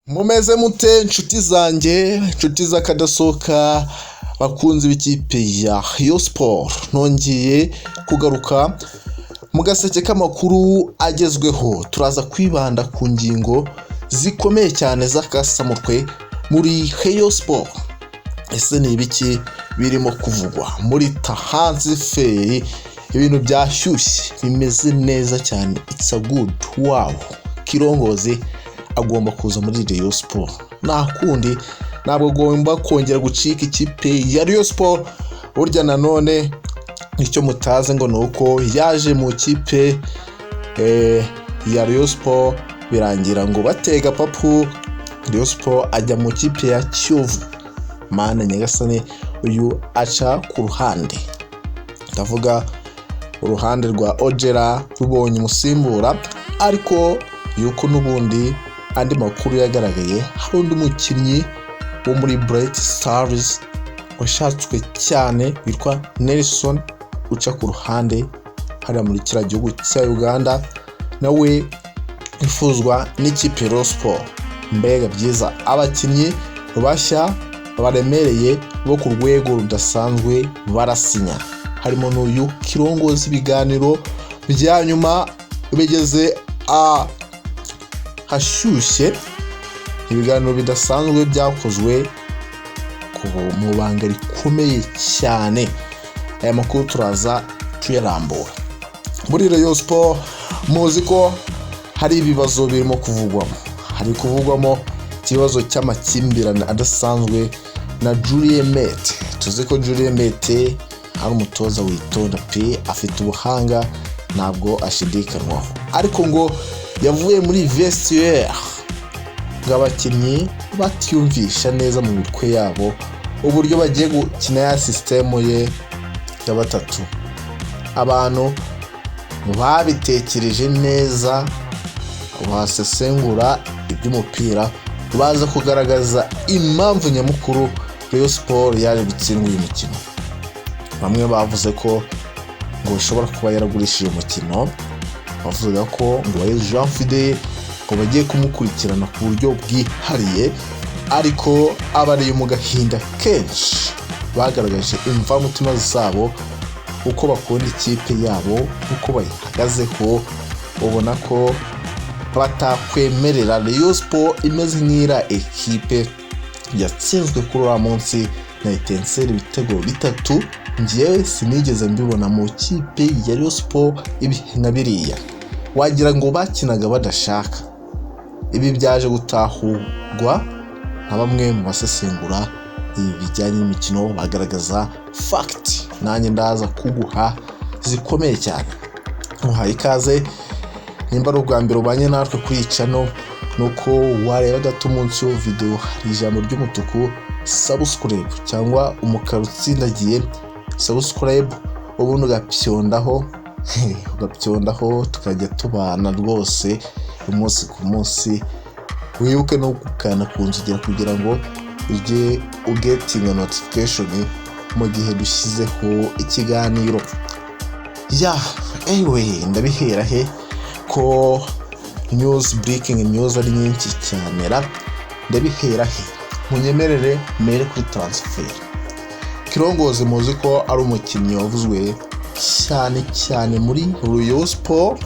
Mumeze mute nshuti zanjye, nshuti z'akadasohoka bakunze b'ikipe ya rayonsports, nongeye kugaruka mu gaseke k'amakuru agezweho. Turaza kwibanda ku ngingo zikomeye cyane z'akasamutwe muri rayonsports. Ese ni ibiki birimo kuvugwa muri transfer? Ibintu byashyushye bimeze neza cyane. It's a good wow. Kilongozi agomba kuza muri rayonsports. Nta kundi, ntabwo agomba kongera gucika ikipe ya rayonsports. Burya nanone icyo mutaze ngo nuko yaje mu kipe ya rayonsports birangira ngo batega papu rayonsports ajya mu kipe ya Kiyovu. Mana nyagasane, uyu aca ku ruhande, ndavuga uruhande rwa Ojera rubonye umusimbura, ariko yuko n'ubundi andi makuru yagaragaye hari undi mukinnyi wo muri Bright Stars washatswe cyane witwa Nelson uca ku ruhande hariya muri kiriya gihugu cya Uganda, nawe ifuzwa n'ikipe ya rayonsports. Mbega byiza, abakinnyi bashya baremereye bo ku rwego rudasanzwe barasinya, harimo n'uyu kilongozi. Ibiganiro byanyuma bigeze hashyushye, ibiganiro bidasanzwe byakozwe ku mubanga rikomeye cyane. Aya makuru turaza tuyarambura. Muri rayonsports muzi ko hari ibibazo birimo kuvugwamo, hari kuvugwamo ikibazo cy'amakimbirane adasanzwe na Julien Mete. Tuzi ko Julien Mete ari umutoza witonda pe, afite ubuhanga, ntabwo ashidikanwaho, ariko ngo yavuye muri vestiaire bw'abakinnyi batiyumvisha neza mu mitwe yabo uburyo bagiye gukina ya system ye ya batatu. Abantu babitekereje neza, basesengura iby'umupira, baza kugaragaza impamvu nyamukuru rayonsports yaje gutsindwa uyu mukino. Bamwe bavuze ko ngo bishobora kuba yaragurishije umukino, bavuga ko ngo Jean Fide ngo bagiye kumukurikirana ku buryo bwihariye, ariko abariye mu gahinda kenshi bagaragaje imvamutima zabo, uko bakunda ikipe yabo, uko bayihagazeho. ubona ko batakwemerera rayonsports imeze nk'ira ekipe yatsinzwe kuri uwo munsi na itenseri ibitego 3. Njyewe sinigeze mbibona mu kipe ya rayonsports ibihe na biriya, wagira ngo bakinaga badashaka. Ibi byaje gutahurwa na bamwe mu basesengura ibi bijyanye n'imikino, bagaragaza fact, nanjye ndaza kuguha zikomeye cyane. Muhaye ikaze, nimba ari ubwa mbere ubanye natwe kuri channel, nuko wareba gato munsi yo video hari ijambo ry'umutuku subscribe cyangwa umukara utsindagiye subscribe, ubundi ugapyondaho tukajya tubana rwose umunsi ku munsi. Wibuke no gukanda ku nzogera kugira ngo ujye ugetinga notification mu gihe dushyizeho ikiganiro. Ndabihera he ko breaking news ari nyinshi cyane. Ndabihera he, munyemerere mere kuri transfer. Kilongozi muzi ko ari umukinnyi wavuzwe cyane muri rayonsports,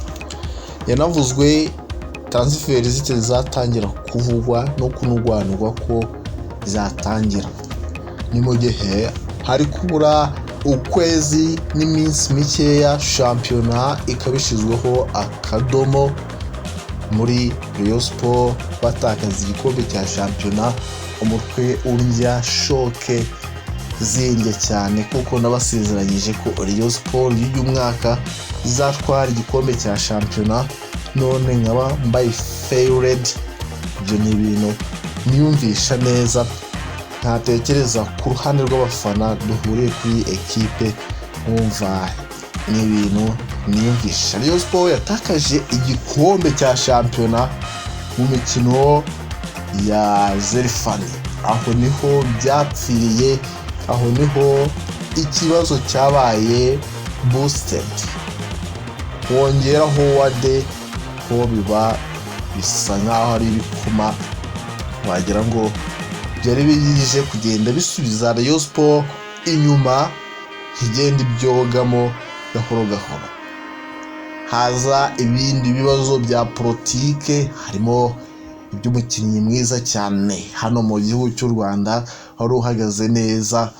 yanavuzwe transfer zatangira kuvugwa no kunugwanurwa ko zatangira. Ni mu gihe hari kubura ukwezi n'iminsi mikeya shampiyona ikabishizweho akadomo muri rayonsports, batakaza igikombe cya shampiyona. Umutwe urya shoke zindye cyane, kuko nabasezeranyije ko rayonsports y'uyu mwaka izatwara igikombe cya shampiyona, none nkaba mbaye failed. Ibyo ni ibintu niyumvisha neza, ntatekereza ku ruhande rw'abafana duhuriye kuri ekipe. Umva, ni ibintu niyumvisha. rayonsports yatakaje igikombe cya shampiyona mu mikino ya zerifani. Aho niho byapfiriye, aho niho ikibazo cyabaye boosted. Wongeraho wade ko biba bisa nkaho ari ibikuma wagira ngo byari biyije kugenda bisubiza Rayon Sports inyuma, igenda ibyogamo gahoro gahoro. Haza ibindi bibazo bya politike, harimo iby'umukinnyi mwiza cyane hano mu gihugu cy'u Rwanda wari uhagaze neza,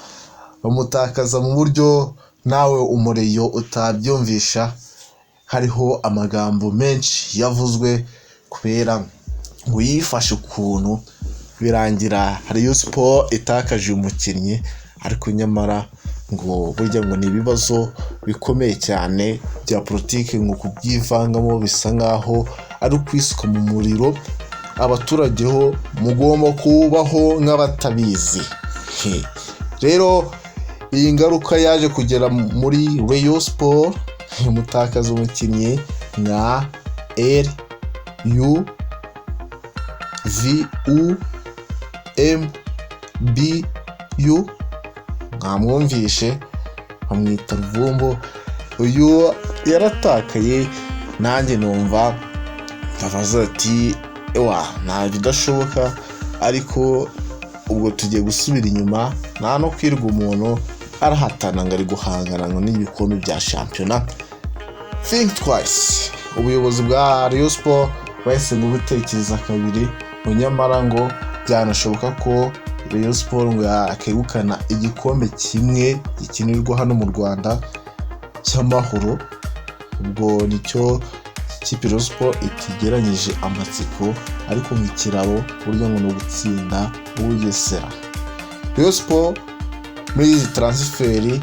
bamutakaza mu buryo nawe umureyo utabyumvisha. Hariho amagambo menshi yavuzwe kubera ngo yifashe ukuntu, birangira Rayon Sports itakaje umukinnyi, ariko nyamara ngo burya ngo ni ibibazo bikomeye cyane bya politike, ngo kubyivangamo bisa nkaho ari ukwisuka mu muriro. Abaturage ho mugomba kubaho nk'abatabizi. Rero iyi ngaruka yaje kugera muri Rayon Sports, mutakaza umukinnyi nka LUVUMBU, mwamwumvishe bamwita Ruvumbu. Uyu yaratakaye, nanjye numva avuze ati nta bidashoboka, ariko ubwo tugiye gusubira inyuma, nta no kwirwa umuntu arahatana ngo ari guhangana n'ibikombe bya shampiyona. Think twice. Ubuyobozi bwa Rayon Sports bahise ngo butekereza kabiri, nyamara ngo byanashoboka ko Rayon Sports ngo yakegukana igikombe kimwe gikinirwa hano mu Rwanda cy'amahoro. Ubwo nicyo ikipe Rayon Sports itigeranyije amatsiko, ariko nk'ikiraro burya ngo ni ugutsinda Bugesera. Rayon Sports muri izi transferi,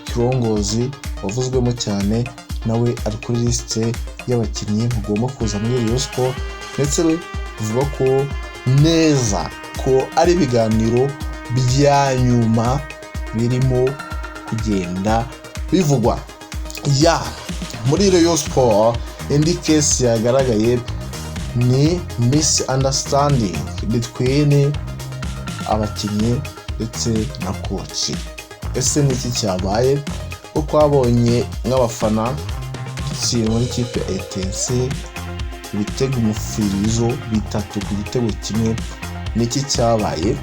kilongozi wavuzwemo cyane nawe ari kuri lisite y'abakinnyi bagomba kuza muri Rayon Sports, ndetse bivuga ko neza ko ari ibiganiro bya nyuma birimo kugenda bivugwa. Muri Rayon Sports indi case yagaragaye ni misunderstanding between abakinnyi ndetse na coach. Ese niki cyabaye? Uko twabonye nk'abafana dutsindwa muri kipe Etincelle ibitego umufirizo 3 ku gitego kimwe. Niki cyabaye?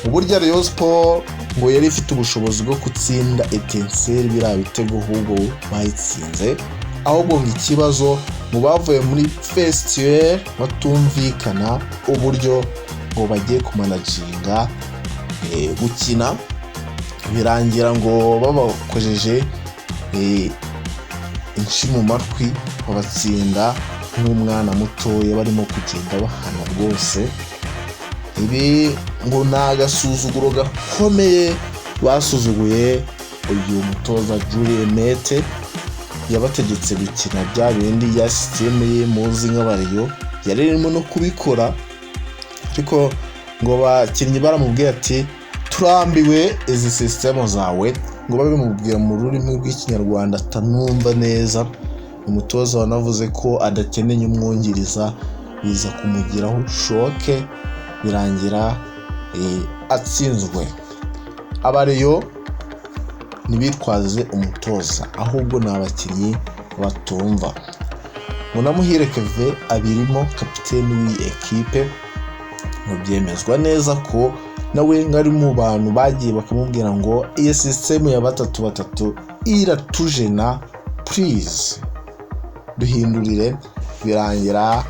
Uburyo Rayon Sports ngo yari ifite ubushobozi bwo gutsinda Etincelle biriya bitego, ahubwo bayitsinze. Ahubwo ngo ikibazo mu bavuye muri festival batumvikana uburyo ngo bagiye kumanaginga gukina, birangira ngo babakojeje inshi mu matwi, babatsinda nk'umwana mutoya, barimo kugenda bahana rwose. Ibi ngo ni agasuzuguro gakomeye basuzuguye uyu mutoza Julienne yabategetse gukina bya bindi ya systeme ye muzi nk'abariyo, yari irimo no kubikora, ariko ngo bakinnyi baramubwiye ati turambiwe izi systeme zawe, ngo babimubwira mu rurimi rw'ikinyarwanda atanumva neza. Umutoza wanavuze ko adakeneye umwungiriza, biza kumugiraho shoke, birangira atsinzwe. Abariyo ntibitwaze umutoza, ahubwo ni abakinnyi batumva. Munamuhire Keve abirimo kapiteni w'iyi ekipe, ngo byemezwa neza ko nawe ngari mu bantu bagiye bakamubwira ngo iyi system ya 3-3 iratujena, please duhindurire. Birangira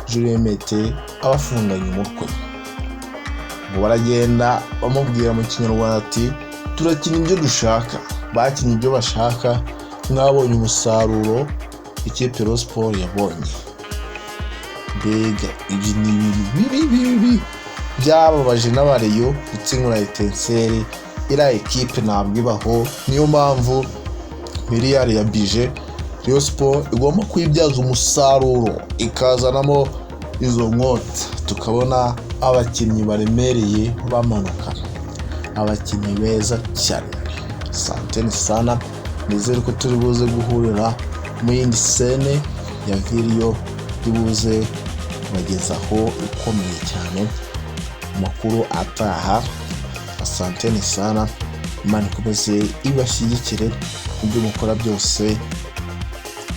Julienne abafunganye umutwe, ngo baragenda bamubwira mu kinyarwanda ati turakina ibyo dushaka. Bakinnye ibyo bashaka, mwabonye umusaruro ikipe Rayon Sports yabonye. Mbega ibi ni bibi byababaje n'abariyo gutsindwa na Etincelle. Iriya ekipe ntabwo ibaho, niyo mpamvu miliyari ya bije Rayon Sports igomba kwibyaza umusaruro, ikazanamo izo nkota, tukabona abakinnyi baremereye bamanuka, abakinnyi beza cyane. Santeni sana, nizere ko turi buze guhurira mu yindi sene ya video, tubuze kubagezaho ikomeye cyane amakuru ataha. Asanteni sana, Imana ikomeze ibashyigikire mu byo mukora byose,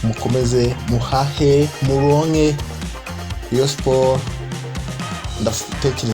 mukomeze muhahe muronke Rayon Sports. Ndatekereza